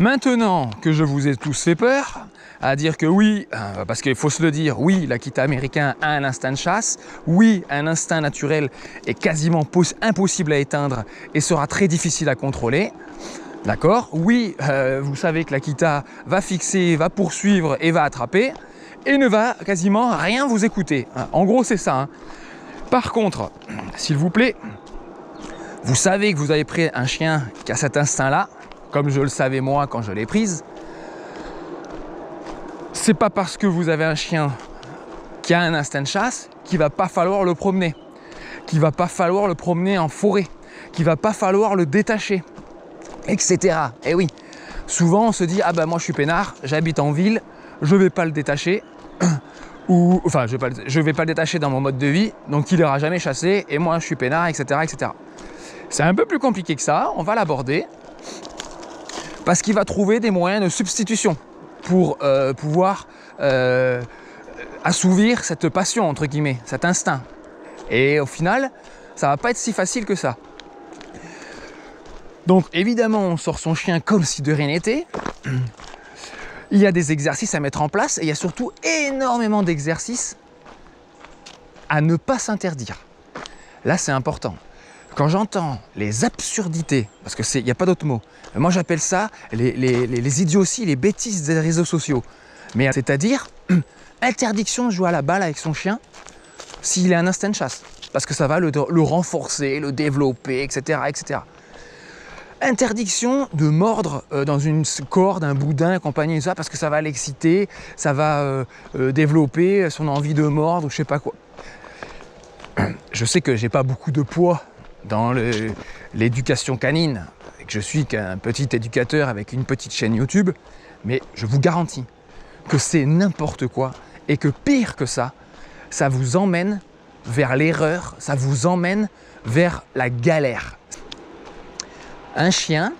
Maintenant que je vous ai tous fait peur, à dire que oui, parce qu'il faut se le dire, oui, l'Akita américain a un instinct de chasse, oui, un instinct naturel est quasiment impossible à éteindre et sera très difficile à contrôler. D'accord? Oui, vous savez que l'Akita va fixer, va poursuivre et va attraper et ne va quasiment rien vous écouter. En gros, c'est ça. Par contre, s'il vous plaît, vous savez que vous avez pris un chien qui a cet instinct-là, comme je le savais moi quand je l'ai prise. C'est pas parce que vous avez un chien qui a un instinct de chasse qu'il va pas falloir le promener, qu'il va pas falloir le promener en forêt, qu'il va pas falloir le détacher, etc. Et oui, souvent on se dit ah ben moi je suis peinard, j'habite en ville, je vais pas le détacher, ou enfin je vais pas le détacher dans mon mode de vie, donc il ira jamais chasser et moi je suis peinard, etc., etc. C'est un peu plus compliqué que ça, on va l'aborder parce qu'il va trouver des moyens de substitution pour pouvoir assouvir cette passion, entre guillemets, cet instinct. Et au final, ça va pas être si facile que ça. Donc évidemment, on sort son chien comme si de rien n'était. Il y a des exercices à mettre en place et il y a surtout énormément d'exercices à ne pas s'interdire. Là, c'est important. Quand j'entends les absurdités, parce qu'il n'y a pas d'autre mot, moi j'appelle ça les idioties, les bêtises des réseaux sociaux. Mais c'est-à-dire interdiction de jouer à la balle avec son chien s'il a un instinct de chasse. Parce que ça va le renforcer, le développer, etc., etc. Interdiction de mordre dans une corde, un boudin, compagnie, ça, parce que ça va l'exciter, ça va développer son envie de mordre, ou je sais pas quoi. Je sais que j'ai pas beaucoup de poids dans l'éducation canine, et que je suis qu'un petit éducateur avec une petite chaîne YouTube, mais je vous garantis que c'est n'importe quoi et que pire que ça vous emmène vers l'erreur, ça vous emmène vers la galère. Un chien,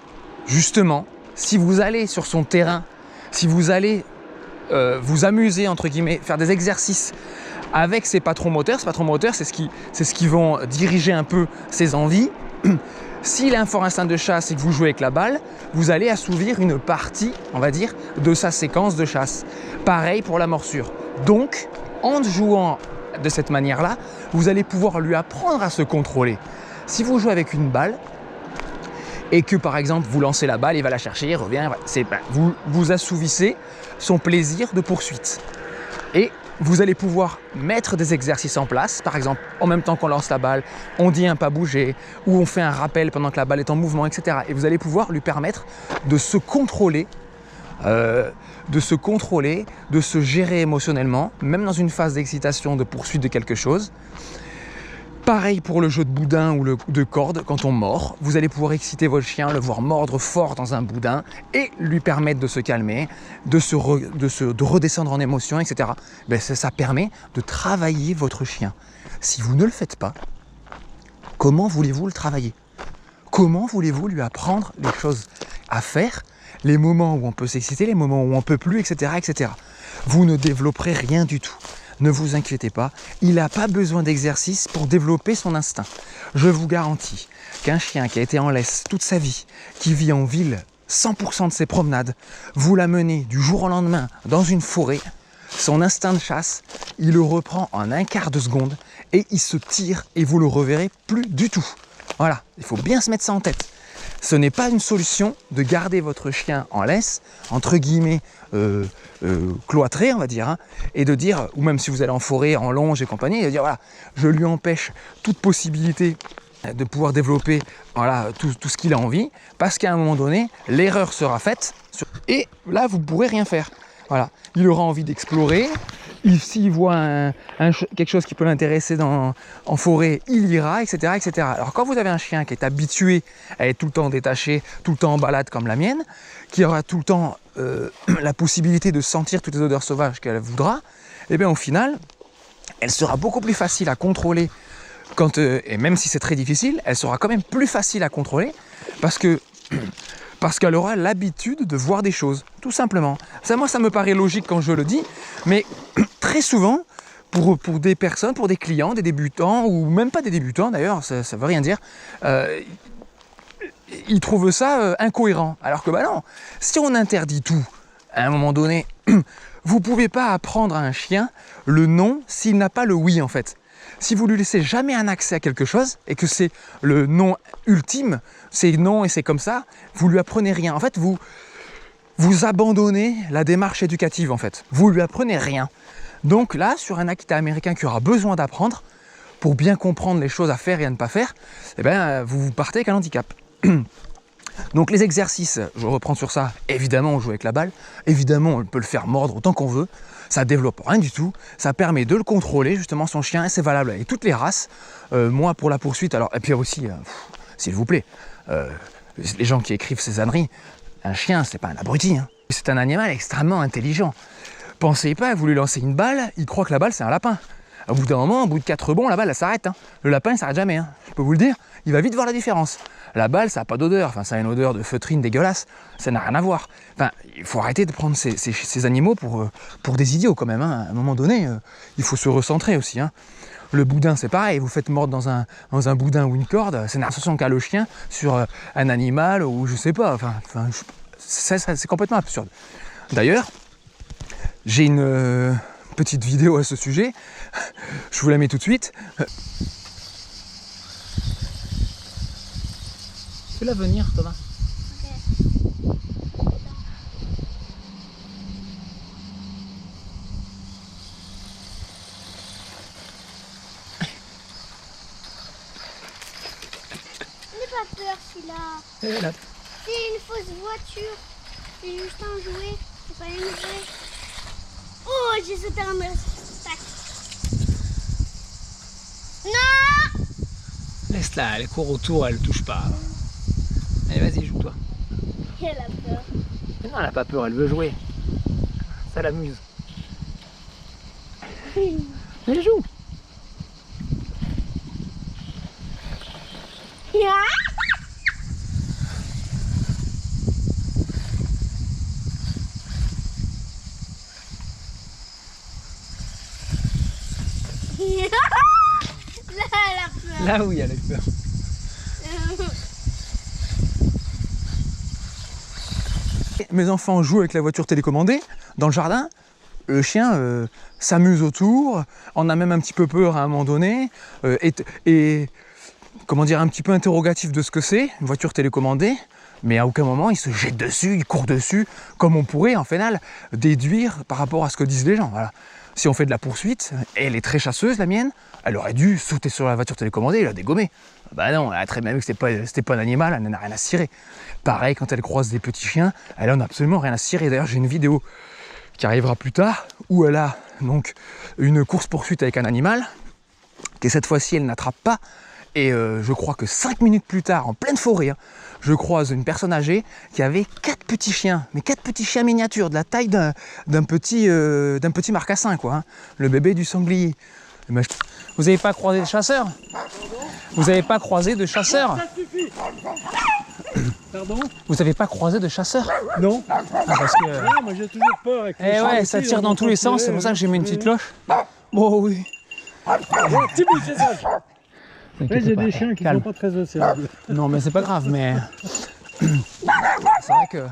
justement, si vous allez sur son terrain, si vous allez vous amuser, entre guillemets, faire des exercices avec ses patrons moteurs, c'est ce qui vont diriger un peu ses envies. S'il a un fort instinct de chasse et que vous jouez avec la balle, vous allez assouvir une partie, on va dire, de sa séquence de chasse. Pareil pour la morsure. Donc, en jouant de cette manière-là, vous allez pouvoir lui apprendre à se contrôler. Si vous jouez avec une balle, et que par exemple vous lancez la balle, il va la chercher, il revient, vous assouvissez son plaisir de poursuite. Et vous allez pouvoir mettre des exercices en place, par exemple en même temps qu'on lance la balle, on dit un pas bouger, ou on fait un rappel pendant que la balle est en mouvement, etc. Et vous allez pouvoir lui permettre de se contrôler, de se gérer émotionnellement, même dans une phase d'excitation, de poursuite de quelque chose. Pareil pour le jeu de boudin ou de corde, quand on mord, vous allez pouvoir exciter votre chien, le voir mordre fort dans un boudin et lui permettre de se calmer, de redescendre en émotion, etc. Ben, ça permet de travailler votre chien. Si vous ne le faites pas, comment voulez-vous le travailler? Comment voulez-vous lui apprendre les choses à faire, les moments où on peut s'exciter, les moments où on ne peut plus, etc., etc. Vous ne développerez rien du tout. Ne vous inquiétez pas, il n'a pas besoin d'exercice pour développer son instinct. Je vous garantis qu'un chien qui a été en laisse toute sa vie, qui vit en ville 100% de ses promenades, vous l'amenez du jour au lendemain dans une forêt, son instinct de chasse, il le reprend en un quart de seconde et il se tire et vous le reverrez plus du tout. Voilà, il faut bien se mettre ça en tête. Ce n'est pas une solution de garder votre chien en laisse, entre guillemets, cloîtré, on va dire, et de dire, ou même si vous allez en forêt, en longe et compagnie, et de dire, voilà, je lui empêche toute possibilité de pouvoir développer voilà, tout ce qu'il a envie, parce qu'à un moment donné, l'erreur sera faite, et là, vous ne pourrez rien faire. Voilà, il aura envie d'explorer. S'il voit quelque chose qui peut l'intéresser en forêt, il ira, etc., etc. Alors quand vous avez un chien qui est habitué à être tout le temps détaché, tout le temps en balade comme la mienne, qui aura tout le temps la possibilité de sentir toutes les odeurs sauvages qu'elle voudra, et bien au final, elle sera beaucoup plus facile à contrôler, et même si c'est très difficile, elle sera quand même plus facile à contrôler parce qu'elle aura l'habitude de voir des choses, tout simplement. Ça, moi, ça me paraît logique quand je le dis, mais très souvent, pour des personnes, pour des clients, des débutants, ou même pas des débutants d'ailleurs, ça ne veut rien dire, ils trouvent ça incohérent. Alors que bah non, si on interdit tout, à un moment donné, vous ne pouvez pas apprendre à un chien le non s'il n'a pas le oui en fait. Si vous lui laissez jamais un accès à quelque chose et que c'est le non ultime, c'est non et c'est comme ça, vous lui apprenez rien. En fait, vous abandonnez la démarche éducative en fait. Vous lui apprenez rien. Donc là, sur un Akita américain qui aura besoin d'apprendre, pour bien comprendre les choses à faire et à ne pas faire, eh ben, vous partez avec un handicap. Donc les exercices, je reprends sur ça, évidemment on joue avec la balle, évidemment on peut le faire mordre autant qu'on veut, ça développe rien du tout, ça permet de le contrôler justement son chien et c'est valable avec toutes les races. Moi pour la poursuite, alors et puis aussi, s'il vous plaît, les gens qui écrivent ces âneries, un chien c'est pas un abruti, hein. C'est un animal extrêmement intelligent. Pensez pas, vous lui lancez une balle, il croit que la balle c'est un lapin. Au bout d'un moment, au bout de 4 rebonds, la balle elle s'arrête. Hein. Le lapin il s'arrête jamais, hein. Je peux vous le dire, il va vite voir la différence. La balle ça n'a pas d'odeur, enfin ça a une odeur de feutrine dégueulasse, ça n'a rien à voir. Enfin, il faut arrêter de prendre ces animaux pour des idiots quand même. Hein. À un moment donné, il faut se recentrer aussi. Hein. Le boudin c'est pareil, vous faites mordre dans un boudin ou une corde, c'est une association qu'a le chien sur un animal ou je sais pas, c'est complètement absurde. D'ailleurs, j'ai une petite vidéo à ce sujet, je vous la mets tout de suite. Fais-la venir, Thomas. Ok. N'aie pas peur, celui-là. C'est une fausse voiture. C'est juste un jouet. C'est pas une vraie. Oh, j'ai sauté un os. Tac. Non! Laisse-la, elle court autour, elle touche pas. Allez, vas-y, joue-toi. Elle a peur. Mais non, elle a pas peur, elle veut jouer. Ça l'amuse. Elle joue. Là, elle a peur. Là oui, elle a peur. Mes enfants jouent avec la voiture télécommandée dans le jardin. Le chien s'amuse autour, en a même un petit peu peur à un moment donné, et comment dire, un petit peu interrogatif de ce que c'est, une voiture télécommandée, mais à aucun moment il se jette dessus, il court dessus, comme on pourrait en final déduire par rapport à ce que disent les gens. Voilà. Si on fait de la poursuite, et elle est très chasseuse la mienne, elle aurait dû sauter sur la voiture télécommandée et la dégommer. Bah non, elle a très bien vu que c'était pas un animal, elle n'en a rien à cirer. Pareil, quand elle croise des petits chiens, elle en a absolument rien à cirer. D'ailleurs, j'ai une vidéo qui arrivera plus tard, où elle a donc une course-poursuite avec un animal, que cette fois-ci elle n'attrape pas, et je crois que 5 minutes plus tard, en pleine forêt, hein, je croise une personne âgée qui avait 4 petits chiens, mais 4 petits chiens miniatures, de la taille d'un petit marcassin, quoi, hein, le bébé du sanglier. Vous n'avez pas croisé de chasseurs? Vous n'avez pas croisé de chasseurs? Pardon? Vous n'avez pas croisé de chasseurs? Non. Ah, parce que... Non, moi j'ai toujours peur avec les Eh ouais, chiens ça aussi, tire on dans peut tous les sens, tirer, c'est pour ça que j'ai mis une petite cloche. Bon, oui. Petit bout, c'est ça. Ouais, j'ai des chiens qui ne Calme. sont pas très sociables. Non, mais c'est pas grave, mais... C'est vrai que...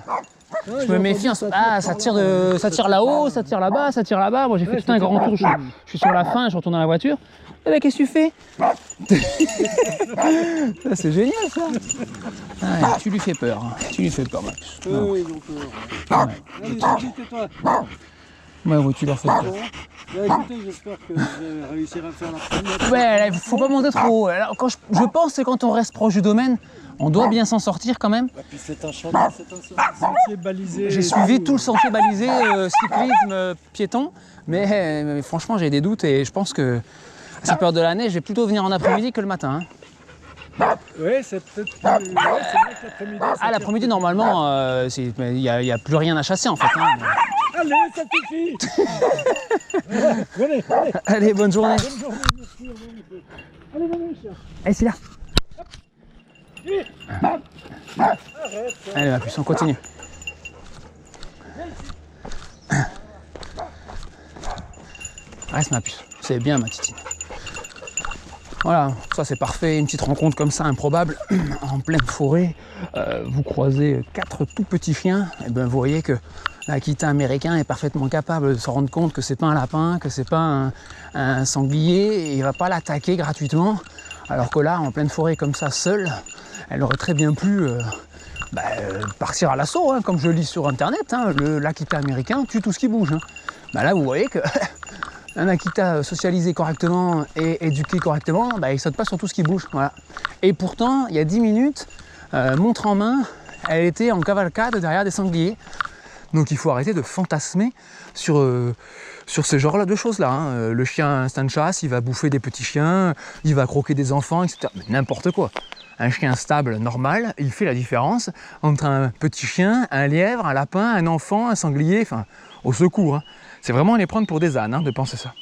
Je me méfie, ça tire là-haut, ça tire là-bas, ça tire là-bas. Moi j'ai fait tout un grand tour, je suis sur la fin, je retourne dans la voiture. Eh ben qu'est-ce que tu fais? Ça, c'est génial ça. Ah, tu lui fais peur, hein. Tu lui fais peur, Max. Oui, donc. Allez, tais-toi. Ouais, oui, tu leur fais peur. Écoutez, j'espère que je vais réussir à faire la première. Ouais, faut pas monter trop haut. Alors, je pense que quand on reste proche du domaine, on doit bien s'en sortir quand même. Et puis c'est un sentier balisé. J'ai suivi tout le sentier balisé, cyclisme, piéton, mais franchement j'ai des doutes et je pense que à cette période de l'année, je vais plutôt venir en après-midi que le matin. Hein. Oui, c'est peut-être plus... ouais, c'est vrai que l'après-midi... Ah, l'après-midi, normalement, il n'y a plus rien à chasser en fait. Hein. Allez, ça suffit. Venez, allez. Allez, bonne journée. Bonne journée, merci. Allez, venez, chien. Allez, c'est là. Arrête. Allez, ma puce, on continue. Reste ma puce, c'est bien ma titine. Voilà, ça c'est parfait, une petite rencontre comme ça improbable, en pleine forêt, vous croisez 4 tout petits chiens, et ben vous voyez que l'Akita américain est parfaitement capable de se rendre compte que c'est pas un lapin, que c'est pas un sanglier, et il va pas l'attaquer gratuitement, alors que là, en pleine forêt comme ça, seule, elle aurait très bien pu partir à l'assaut, hein, comme je lis sur internet, hein, l'Akita américain tue tout ce qui bouge. Hein. Bah là vous voyez que un Akita socialisé correctement et éduqué correctement, bah, il ne saute pas sur tout ce qui bouge. Voilà. Et pourtant, il y a 10 minutes, montre en main, elle était en cavalcade derrière des sangliers. Donc il faut arrêter de fantasmer sur ce genre-là de choses-là. Hein. Le chien instinct de chasse, il va bouffer des petits chiens, il va croquer des enfants, etc. Mais n'importe quoi. Un chien stable, normal, il fait la différence entre un petit chien, un lièvre, un lapin, un enfant, un sanglier, enfin, au secours. Hein. C'est vraiment les prendre pour des ânes, hein, de penser ça.